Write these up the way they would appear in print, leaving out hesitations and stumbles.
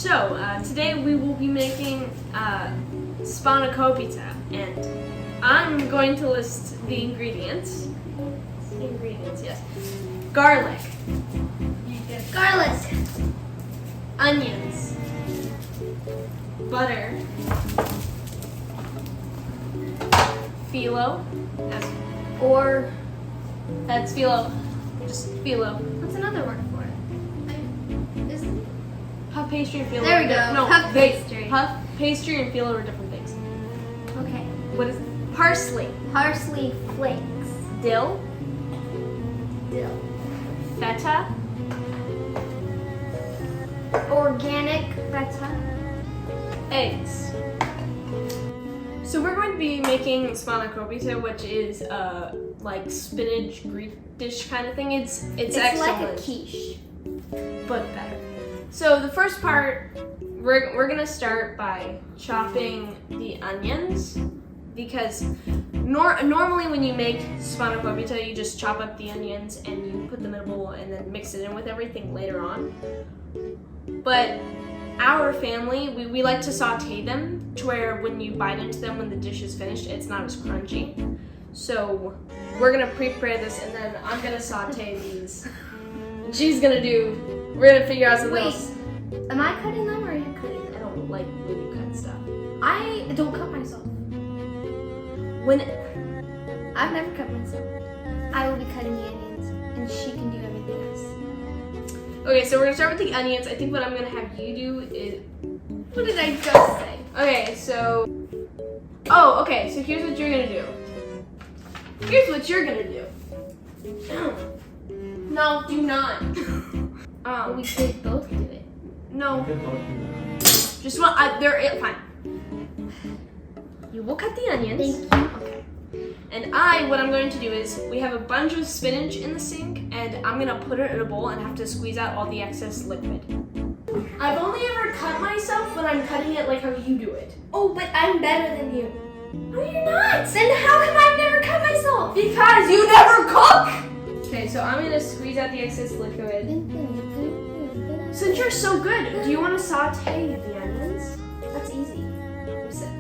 So, today we will be making Spanakopita, and I'm going to list the ingredients. Yes. Garlic. Garlic. Onions. Butter. Phyllo. That's phyllo. Just phyllo. What's another word for it? Isn't Puff pastry and phyllo. There we go. No, Puff pastry. Puff pastry and phyllo are different things. Okay. What is it? Parsley. Parsley flakes. Dill. Dill. Feta. Organic feta. Eggs. So we're going to be making Spanakopita, which is like spinach Greek dish kind of thing. It's excellent, like a quiche, but better. So the first part, we're gonna start by chopping the onions, because normally when you make Spanakopita, you just chop up the onions and you put them in a bowl and then mix it in with everything later on. But our family, we like to saute them to where when you bite into them when the dish is finished, it's not as crunchy. So we're gonna prepare this, and then I'm gonna saute these. And we're gonna figure out something else. Am I cutting them or are you cutting them? I don't like when you cut stuff. I don't cut myself. I've never cut myself. I will be cutting the onions, and she can do everything else. Okay, so we're gonna start with the onions. I think what I'm gonna have you do is, What did I just say? okay, so here's what you're gonna do. No, do not. We could both do it. No, just fine. You will cut the onions. Thank you. Okay. And what I'm going to do is, we have a bunch of spinach in the sink, and I'm gonna put it in a bowl and have to squeeze out all the excess liquid. I've only ever cut myself when I'm cutting it like how you do it. Oh, but I'm better than you. No, you're not. Then how come I've never cut myself? Because you never cook! Okay, so I'm gonna squeeze out the excess liquid. Since you're so good, do you want to saute the onions? That's easy.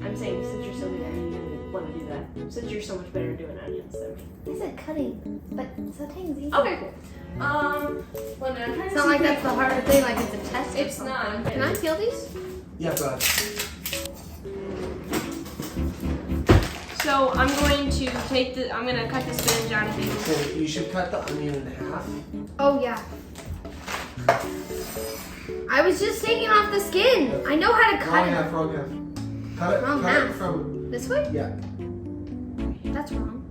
I'm saying, since you're so good, I didn't want to do that. Since you're so much better at doing onions than me. I said cutting, but sauteing is easy. Okay, cool. It's not like that's the harder thing, like it's a test. It's not. Can I peel these? Yeah, go ahead. So I'm going to cut the spinach out of these. So you should cut the onion in half. Oh yeah. I was just taking off the skin. I know how to cut it. Wrong half. Cut it from This way? Yeah. That's wrong.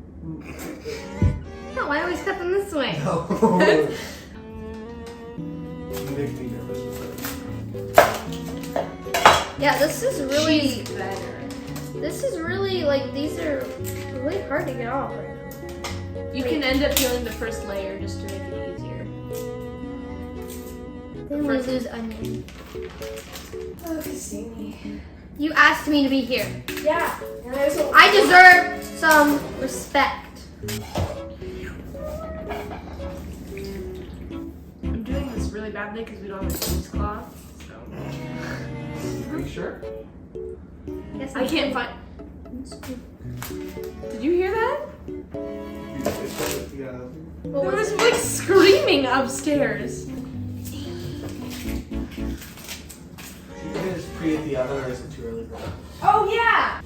No, I always cut them this way. No. You make me nervous with Yeah, this is really. She's better. This is really like these are really hard to get off right now. You can end up peeling the first layer just to make it easier. Then we lose onion. Oh, Cassini. You asked me to be here. Yeah. I deserve some respect. I'm doing this really badly because we don't have a cheesecloth. So. Are you sure? Yes, I can't find. Did you hear that? What There was was it? like screaming upstairs. You can just preheat the oven, or is it too early for that? Oh yeah.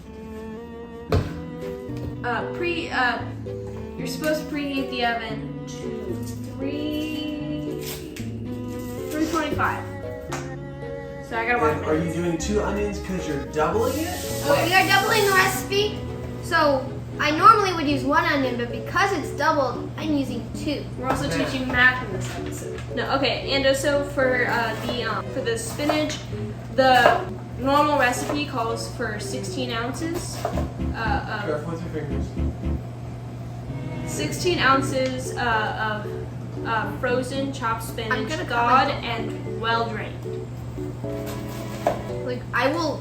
You're supposed to preheat the oven to 325. So I gotta watch. And are you doing 2 onions because you're doubling it? We are doubling the recipe. So I normally would use 1 onion, but because it's doubled, I'm using 2. We're also teaching math in this episode. No, okay, and also for the spinach, the normal recipe calls for 16 ounces. Careful with your fingers. 16 ounces of frozen chopped spinach, gonna thawed and well drained. Like I will.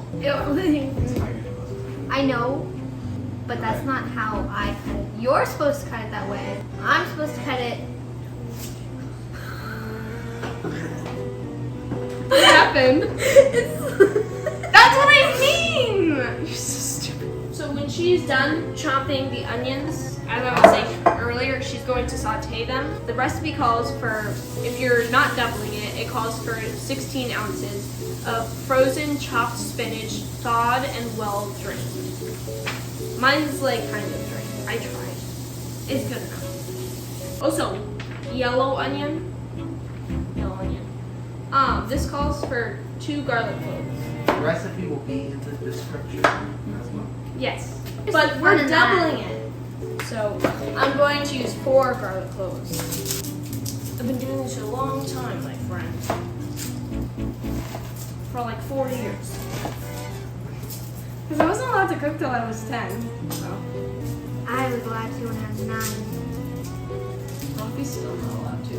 I know, but that's not how I cut it. You're supposed to cut it that way. I'm supposed to cut it. What happened? happened? That's what I mean! You're so stupid. So when she's done chopping the onions, as I was saying earlier, she's going to saute them. The recipe calls for, if you're not doubling it, it calls for 16 ounces of frozen chopped spinach, thawed and well drained. Mine's like kind of drained. I tried. It's good enough. Also, yellow onion. This calls for 2 garlic cloves. The recipe will be in the description as well. Yes, but we're doubling it. So I'm going to use 4 garlic cloves. I've been doing this a long time, my friend. For like 4 years. Because I wasn't allowed to cook till I was 10. So. I was allowed to when I was 9. I'll be still not allowed to.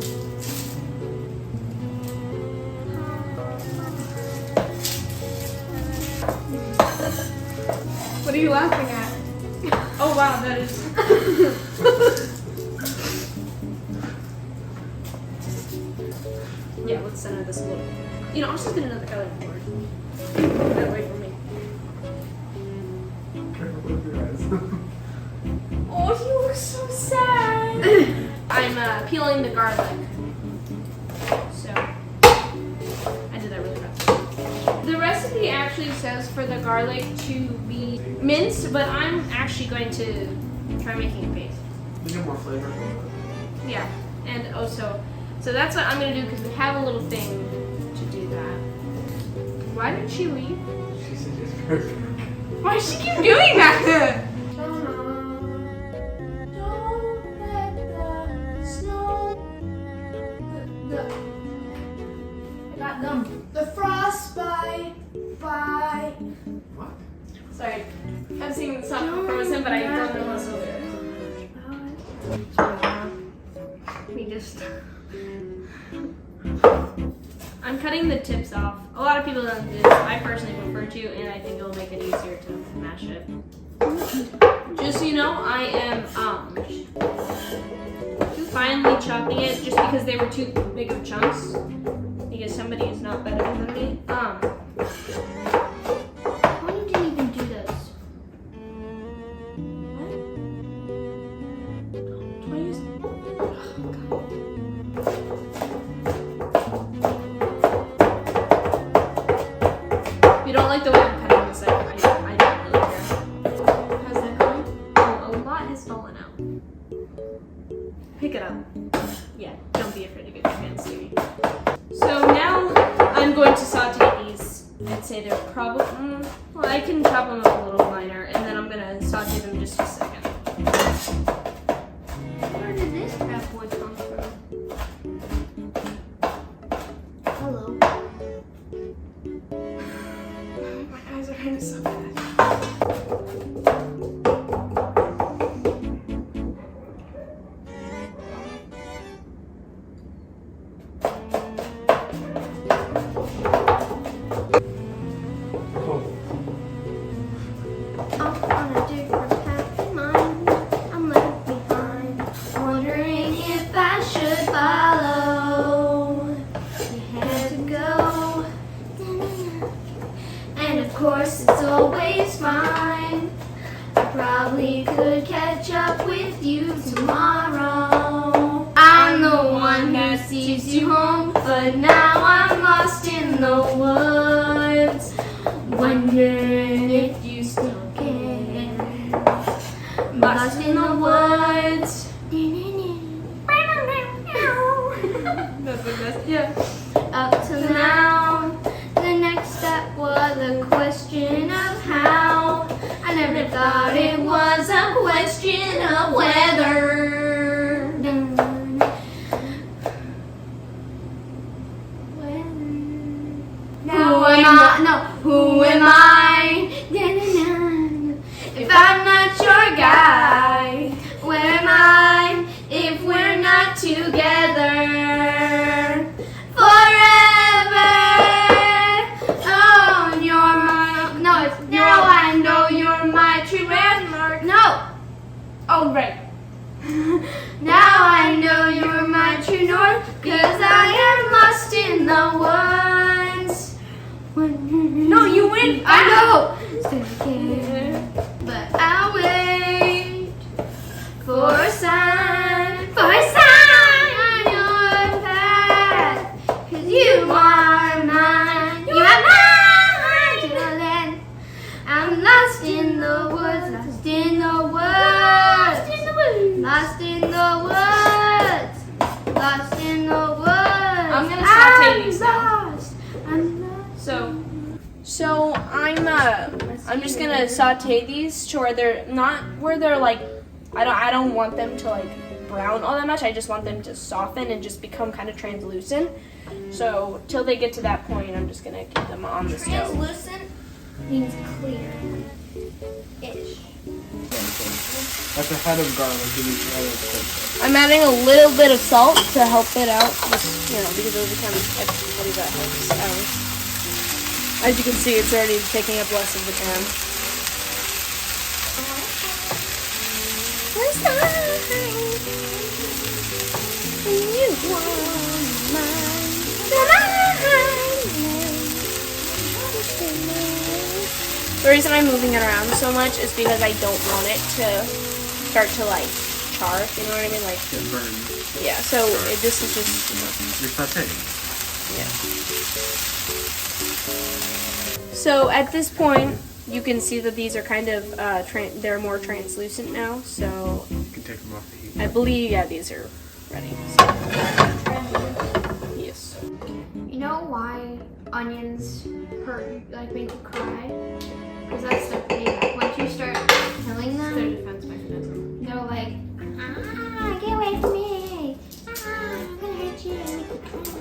What are you laughing at? Oh wow, that is. Yeah, let's center this a little. You know, I'll just get another cutting board. That way for me. Careful with your eyes. Oh, you look so sad. I'm peeling the garlic. So, I did that really fast. The recipe actually says for the garlic to be minced, but I'm actually going to try making a paste. You get more flavor from it. Yeah, and also, so that's what I'm going to do because we have a little thing to do that. Why did she leave? She said it's perfect. Why does she keep doing that? The frostbite. What? Sorry, I'm singing the song from Frozen, but I don't know what's over. We just. I'm cutting the tips off. A lot of people don't do this. I personally prefer to, and I think it'll make it easier to mash it. Just so you know, I am finely chopping it just because they were too big of chunks. Because somebody is not better than me. Why did you even do this? If you don't like the way I'm cutting this, I don't really care. How's that going? Oh, a lot has fallen out. Pick it up. Yeah, don't be afraid to get your hands dirty. So now I'm going to saute these. I'd say they're probably, well, I can chop them up a little finer, and then I'm going to saute them just a second. Where did this crap wood come from? Hello. My eyes are hurting so bad. Probably could catch up with you tomorrow. I'm the one who sees you home, but now I'm lost in the woods, wondering if you still care. Lost in the woods. That's the best. Yeah. Up till now, the next step was a question of how. I never thought it was a question of whether. Now who am I? No, who am I? If I'm not your guy, where am I? If we're not together forever. Oh, you're my. No, it's now I know you're my true landmark. No. Oh, right. Now I know you're my true north, 'cause I am lost in the woods, went I know. But I'll wait for a sign on your path. 'Cause you are mine. You are mine, darling. I'm lost in the woods, lost in the woods, lost in the woods, lost in the woods. I'm gonna saute these now. I'm lost. So I'm just gonna saute these to where they're not like I don't want them to like brown all that much. I just want them to soften and just become kind of translucent. So till they get to that point, I'm just gonna keep them on the stove. Translucent means clear-ish. That's a head of garlic. You need to add it quick. I'm adding a little bit of salt to help it out, just, because it'll become, I believe that helps. As you can see, it's already taking up less of the pan. The reason I'm moving it around so much is because I don't want it to start to like char, you know what I mean? Like, It burns. yeah, so this is just, You're sauteing. yeah. So at this point, you can see that these are kind of, they're more translucent now, so You can take them off the heat. I believe, yeah, these are ready. So. Yes. You know why onions hurt, like make you cry? Because that's their payback. Once you start killing Their them, defense mechanism. they're like, get away from me. I'm gonna hurt you and make you cry.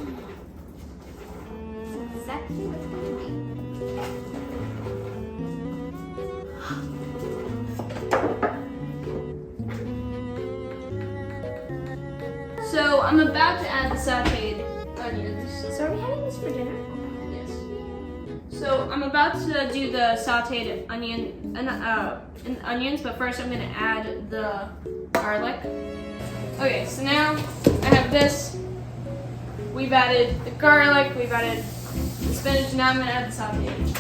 That's exactly what's happening. So I'm about to add the sauteed onions. So are we having this for dinner? Yes. So I'm about to do the sauteed onions, but first I'm gonna add the garlic. Okay, so now I have this. We've added the garlic, we've added the spinach, now I'm gonna add the sauteed onions.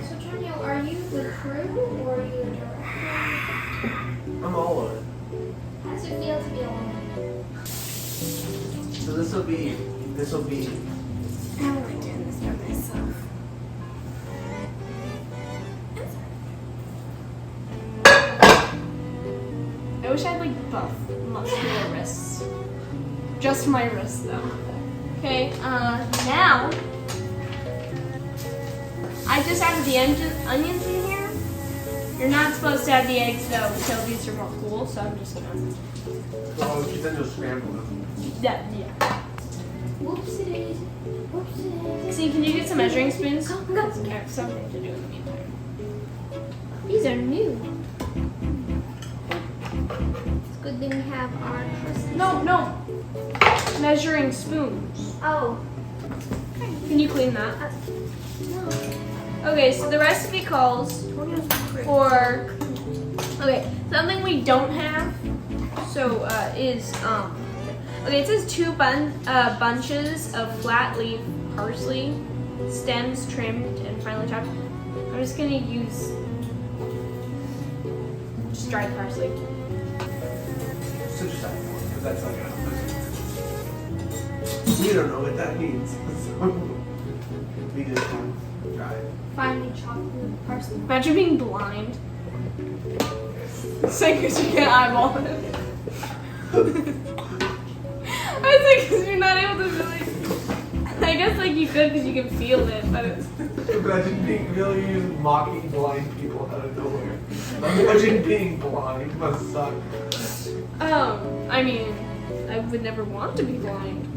So Tonio, are you the crew or are you the director? I'm all of it. How does it feel to be alone? So this will be. I don't like doing this by myself. I wish I had like buff, muscular wrists. Just my wrists though. Okay, now I just added the onions in here. You're not supposed to add the eggs though until these are more cool, so I'm just gonna. Oh, then you'll scramble them. Yeah. Whoopsie. Whoopsie. See, can you get some measuring spoons? Go. I have something to do in the meantime. These are new. It's good thing we have our crusty. No. Measuring spoons. Oh. Can you clean that? No. Okay, so the recipe calls for something we don't have. So okay, it says 2 bunches of flat leaf parsley, stems trimmed and finely chopped. I'm just gonna use just dried parsley. So just add more, because that's like you don't know what that means. So we just try it. Finely chopped parsley. Imagine being blind. It's like because you can't eyeball it. I was like, because you're not able to really. I guess like you could because you can feel it, but it's. Imagine being really mocking blind people out of nowhere. Imagine being blind must suck. I mean, I would never want to be blind.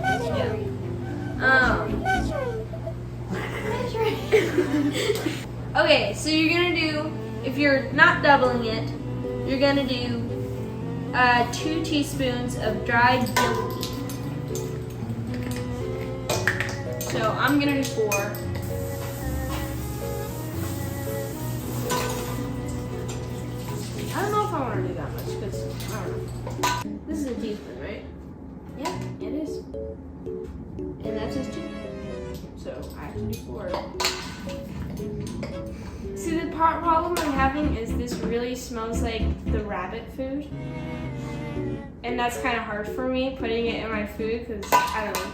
Yeah. Okay, so you're gonna do, if you're not doubling it, you're gonna do 2 teaspoons of dried dill. So I'm gonna do 4. I don't know if I want to do that much because I don't know. This is a teaspoon, right? Yeah, it is. And that says 2. so I have to do 4. See, the problem I'm having is this really smells like the rabbit food. And that's kind of hard for me, putting it in my food, because, I don't know.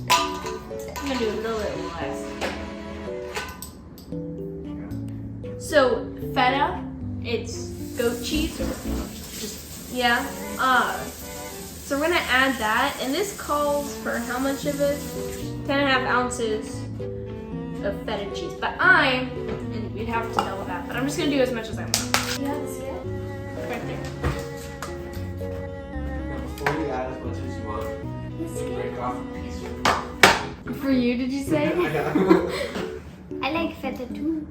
I'm going to do a little bit less. So, feta, it's goat cheese, or just, yeah. So we're going to add that, and this calls for how much of it? 10.5 ounces of feta cheese. But and we'd have to double that, but I'm just going to do as much as I want. Do you have a scale? Right there. Before you add as much as you want, break off a piece For you, did you say? Yeah. I like feta too.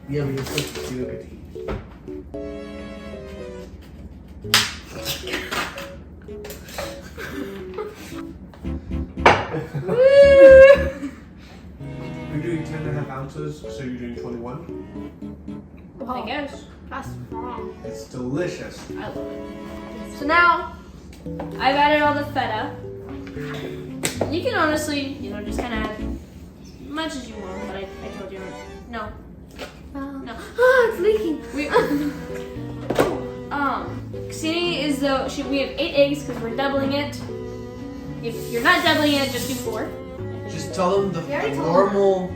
Yeah, we can put the You're doing 10.5 ounces, so you're doing 21. I guess. That's wrong. It's delicious. I love it. So now, I've added all the feta. You can honestly, just kind of add as much as you want, but I told you, no. No. Oh, it's leaking. Ksini is we have 8 eggs because we're doubling it. If you're not doubling it, just do 4. Just tell them the normal.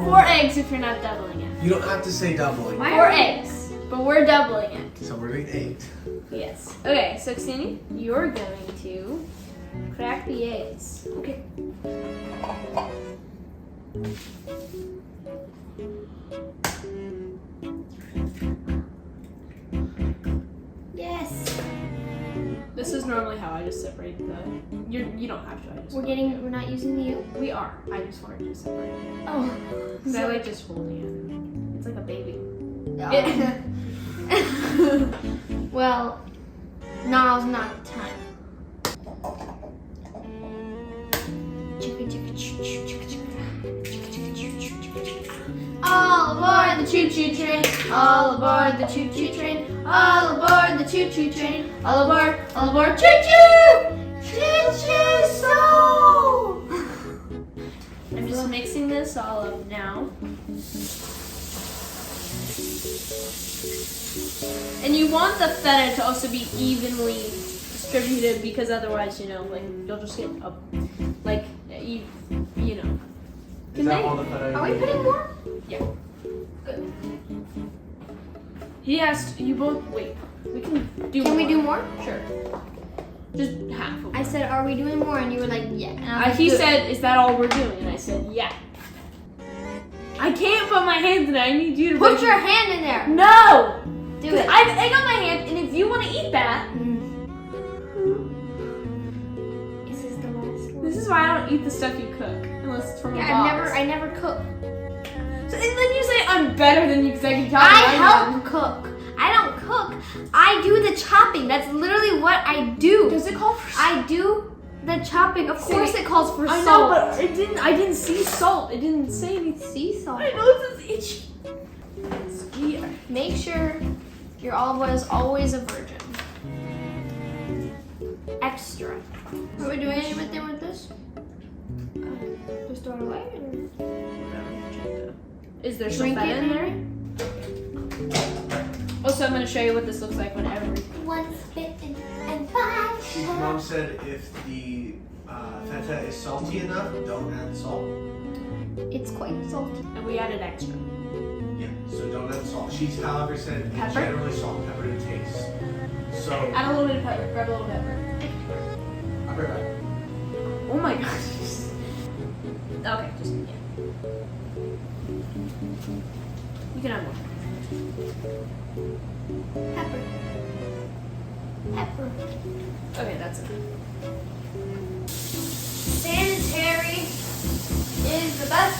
4 eggs if you're not doubling it. You don't have to say doubling. 4 eggs, but we're doubling it. So we're doing 8. Yes. Okay, so Ksini, you're going to crack the eggs. Okay. Yes. This is normally how I just separate the. You don't have to. We're not using the yolk. We are. I just wanted to separate it. Oh. Because I like just holding it. It's like a baby. Well, now's not the time. All aboard the choo-choo train. All aboard the choo-choo train. All aboard the choo-choo train. All aboard choo-choo! Choo-choo soul! I'm just mixing this all up now. And you want the feta to also be evenly distributed because otherwise, you'll just get a, Is that all the feta? Are we putting more? Yeah. Good. He asked you both. Wait, we can do. Can we do more? Sure. Just half. Of I said, are we doing more? And you were like, yeah. And I was like, he good. said, "Is that all we're doing?" And I said, "Yeah." I can't put my hands in it. I need you to Put your hand in there. No. Do 'Cause it. I have egg on my hand, and if you want to eat that, This is the last one. this is why I don't eat the stuff you cook unless it's from a Yeah, box. I never cook. So, and then you say I'm better than you because I can chop. I my help hand. cook. I don't cook. I do the chopping. That's literally what I do. Does it call for? I do the chopping. Of course, it calls for I salt. know, but it didn't. I didn't see salt. It didn't say anything. Sea salt. I know this is itchy. Yeah. Make sure your olive oil is always a virgin. Extra. Are we doing anything with this? Just throw it away? Is there some Drink feta it in there? Also, I'm going to show you what this looks like when everything. Once bitten and twice Chief Mom said if the feta is salty enough, don't add salt. It's quite salty. And we added extra. Yeah, so don't add salt. She's, however, said Pepper? generally salt and pepper to taste. So, Add a little bit of pepper. Grab a little pepper. I'll be right back. Oh my gosh. Okay, just yeah. You can have more. Pepper. Pepper. Okay, that's it. Sanitary is the best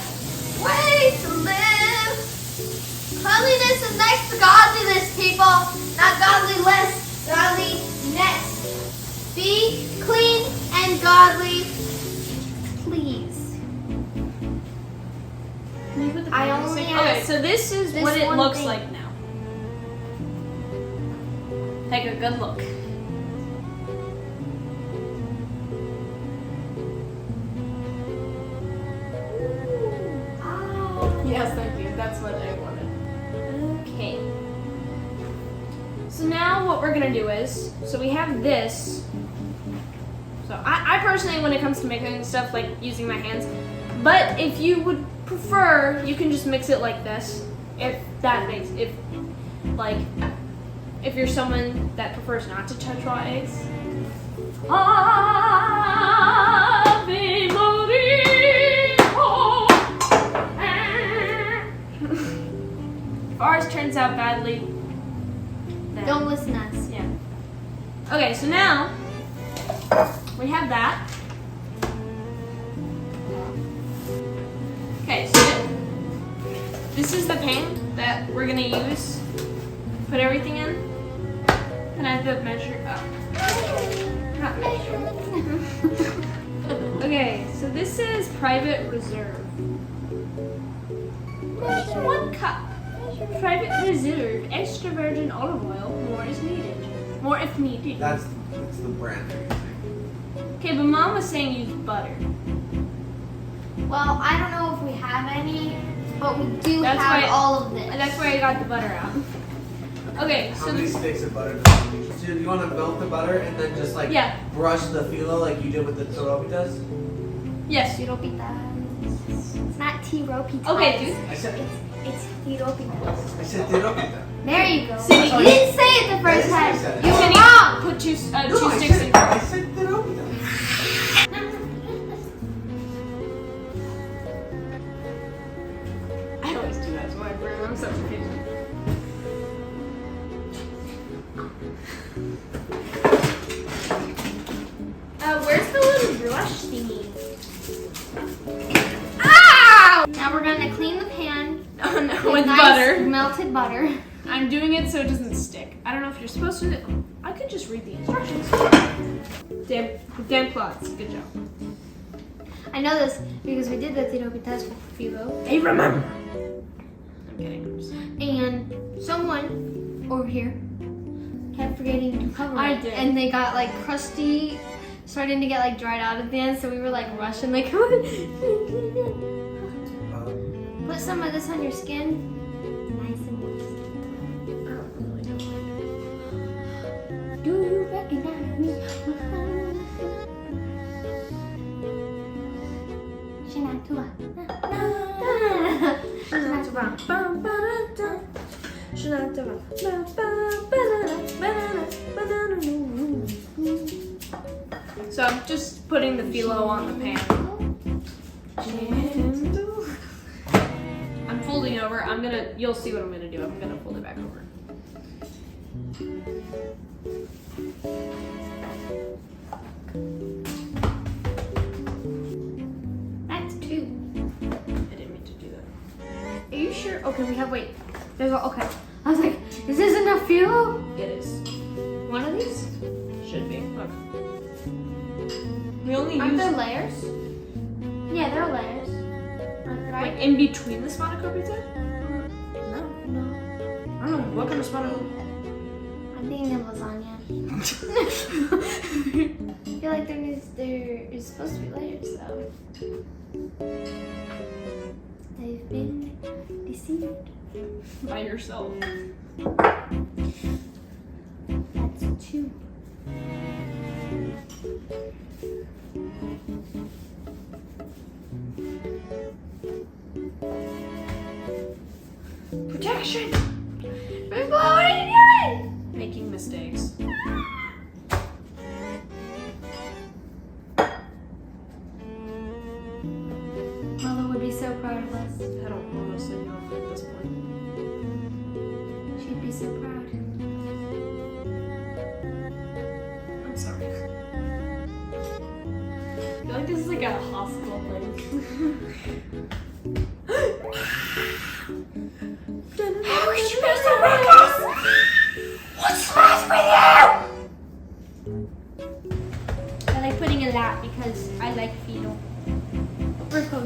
way to live. Cleanliness is next to godliness, people. Not godliness, godliness. Be clean and godly, please. Can you put the I pepper only in? have Okay, so this is this what it one looks thing. like now. Take a good look. gonna do is, so we have this. So I personally, when it comes to making stuff, like using my hands. But if you would prefer, you can just mix it like this. If you're someone that prefers not to touch raw eggs. Ave Maria. If ours turns out badly, then Don't listen to us. yeah. Okay, so now we have that. Okay, so this is the pan that we're gonna use. Put everything in. And I have to measure up. Not measure. Okay, so this is private reserve. Just 1 cup. Private reserve, extra virgin olive oil. More is needed. More if needed. That's the brand they're using. Okay, but Mom was saying use butter. Well, I don't know if we have any, but we do That's have why- all of this. And that's where I got the butter out. Okay, How so many this, sticks of butter do you use? So you want to melt the butter and then just like Yeah. brush the filo like you did with the toropitas? yes. Tiropitas. It's not tiropitas. Okay, dude. I said It's tiropitas. teropita. There you go. Cindy, You didn't say it the first I time. said it. You were Cindy, wrong. put two No, sticks I in. said teropita. I always do that to my brain. I'm so confused. Where's the little brush thingy? Ow! Now we're gonna clean the pan Oh no, with nice butter. melted butter. I'm doing it so it doesn't stick. I don't know if you're supposed to. I could just read the instructions. Damn cloths. Good job. I know this because we did the tiropitas for Fillo. They remember. I'm kidding. I'm just- And someone over here kept forgetting to cover I it. did. And they got like crusty, starting to get like dried out at the end, so we were like rushing like put some of this on your skin. Nice and moist. I don't really know. Do you recognize me? Shinatua. So I'm just putting the phyllo on the pan. I'm folding over. You'll see what I'm gonna do. I'm gonna fold it back over. That's 2. I didn't mean to do that. Are you sure? Okay, we have, wait. There's a, okay. I was like, is this enough Fillo? It is. One of these? Should be. Look. We only Aren't use there layers? Yeah, there are layers. like in between the Spanakopita? No. No. I don't know what kind of Spanakopita. I'm thinking of lasagna. I feel like there is supposed to be layers though. I've been deceived. By yourself. That's 2. Protection! Rainbow, what are you doing? Making mistakes. Mother would be so proud of us. I don't honestly know at this point. She'd be so proud. I'm sorry. I feel like this is like a hospital thing. How could you be so reckless? What's the matter with you? I like putting a lot because I like Fillo.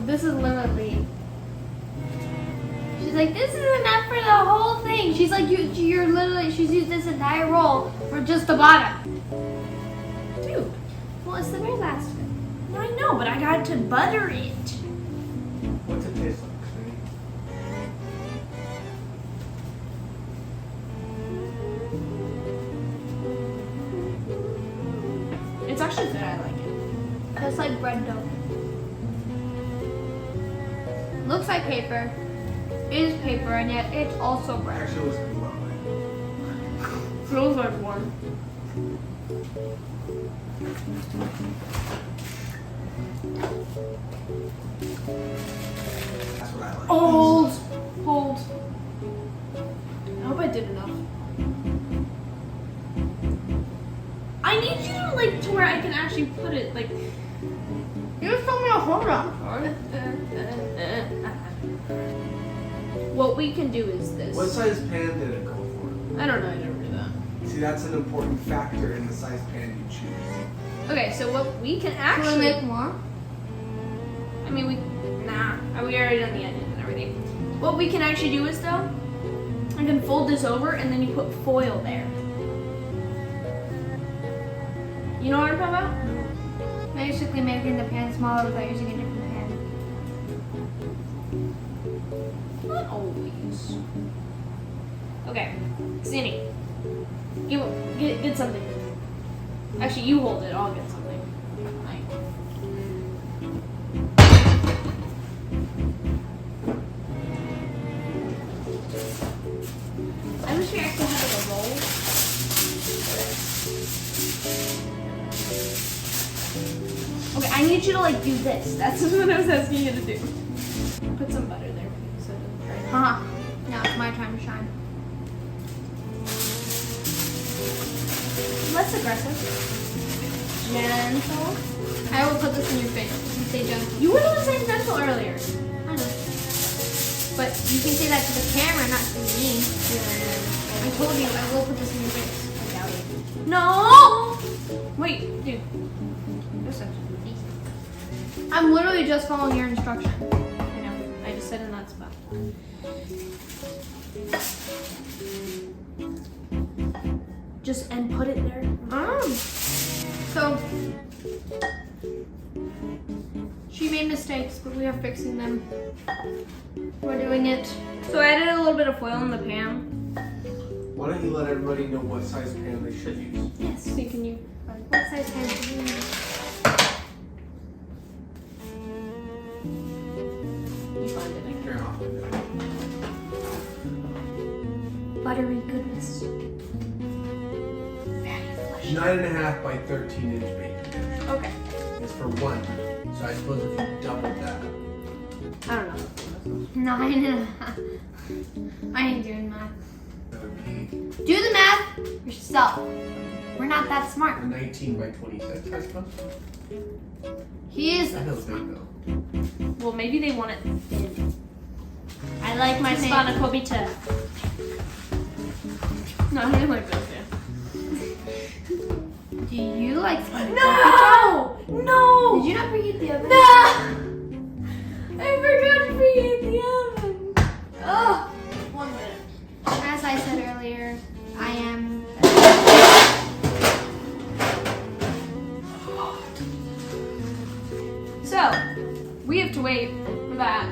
This is literally. She's like, this is enough for the whole thing. She's like, you're literally. She's used this entire roll for just the bottom. Dude, Well, it's the very last one. I know, but I got to butter it. What's it taste like, sweetie? It's actually good. I like it. It's like bread dough. Looks like paper. Is paper, and yet it's also bread. Actually, looks pretty well. Feels like one. That's what I like. Hold. I hope I did enough. I need you to like to where I can actually put it like. You just told me to hold on. What we can do is this. What size pan did it go for? I don't know. I never do that. See, that's an important factor in the size pan you choose. Okay, so what we can Can we actually. make more? I mean, we already done the onions and everything. What we can actually do is though, I can fold this over and then you put foil there. You know what I'm talking about? Basically making the pan smaller without using a different pan. Not always. Okay, Sandy, get something. Actually, you hold it. I'll get something. Like, I wish we actually had like a roll. Okay, I need you to like do this. That's what I was asking you to do. Put some butter there so it doesn't dry. Haha. Now it's my time to shine. Less aggressive. Gentle. I will put this in your face. You say gentle. You were the one saying gentle earlier. I know. But you can say that to the camera, not to me. I told you I will put this in your face. I doubt it. No! Wait, dude. You're such a goofy. I'm literally just following your instruction. I know. I just said in that spot. Just and put it there. So, she made mistakes, but we are fixing them. We're doing it. So I added a little bit of foil in the pan. Why don't you let everybody know what size pan they should use? Yes. So can you? What size pan do you need? You find it. Turn off. Buttery goodness. 9.5 by 13 inch baking dish. Okay. It's for one. So I suppose if you doubled that. I don't know. 9.5. I ain't doing math. That would be Do the math yourself. We're not that smart. 19 by 26, I suppose. He is. That feels big though. Well, maybe they want it thin. I like my Maybe. Spanakopita. No, I didn't like that. Do you like Spanakopita? No! No! Did you not preheat the oven? No! I forgot to preheat the oven. Oh, 1 minute. As I said earlier, I am. So, we have to wait for that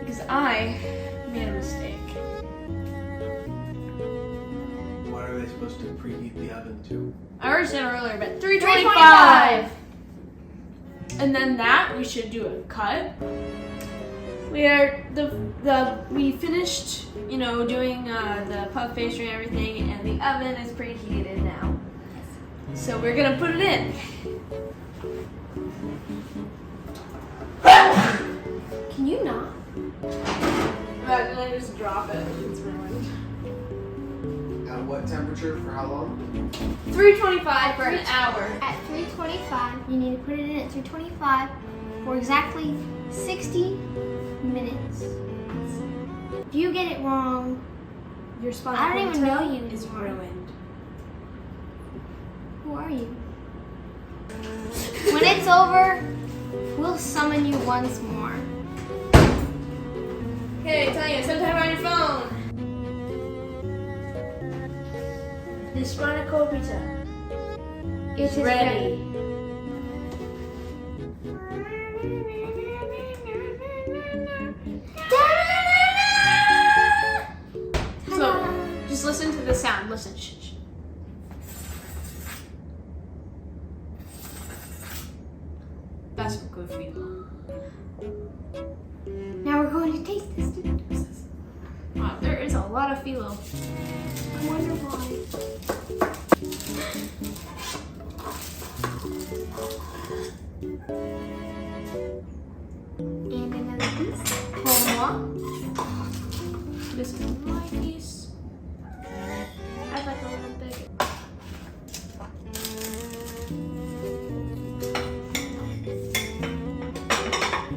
because I made a mistake. What are they supposed to preheat the oven to? I already said earlier, but 325. And then that we should do a cut. We finished, doing the puff pastry and everything, and the oven is preheated now. So we're gonna put it in. Can you not? Imagine I just drop it. It's ruined. At what temperature for how long? 325 for an hour. At 325, you need to put it in at 325 for exactly 60 minutes. If you get it wrong, Your spine. I don't even know you. Is ruined. Who are you? When it's over, we'll summon you once more. Okay, Tanya, sometime on your phone. The Spanakopita It is ready. So, just listen to the sound. Listen. Shh, shh. That's some good phyllo. Now we're going to taste this. Wow, there is a lot of phyllo. I wonder why. And another piece. One more. This is my piece. I'd like a little bit.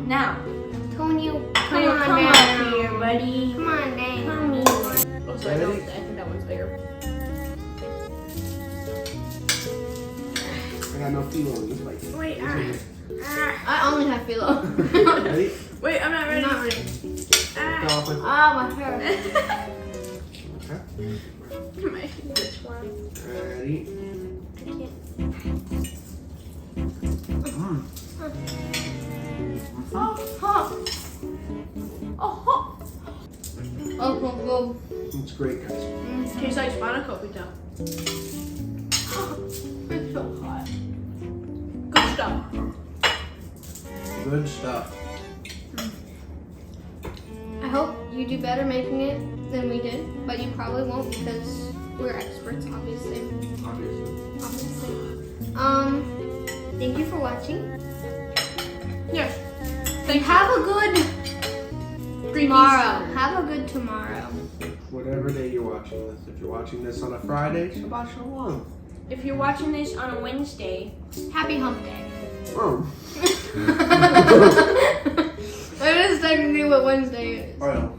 Now, Tonio, come on on down. up here, buddy. Come on down. Oh, sorry, Ready? I think that one's bigger. I got no phyllo in this bite. Wait, This I only have phyllo. is it. Ready? wait, I'm not ready. I'm not ready. Ah. Go off with- Ah, my hair. Okay. Which one? Ready? I can't. Mmm. Oh, huh. Oh, huh. Oh, go. It's great, guys. Tastes like Spanakopita. It's so hot. Good stuff. Good stuff. I hope you do better making it than we did, but you probably won't because we're experts, obviously. Obviously. Thank you for watching. Yes. Have a good tomorrow. Have a good tomorrow. Whatever day you're watching this. If you're watching this on a Friday, Shabbat Shalom. If you're watching this on a Wednesday, Happy hump day. Oh. That is technically what Wednesday is. Well.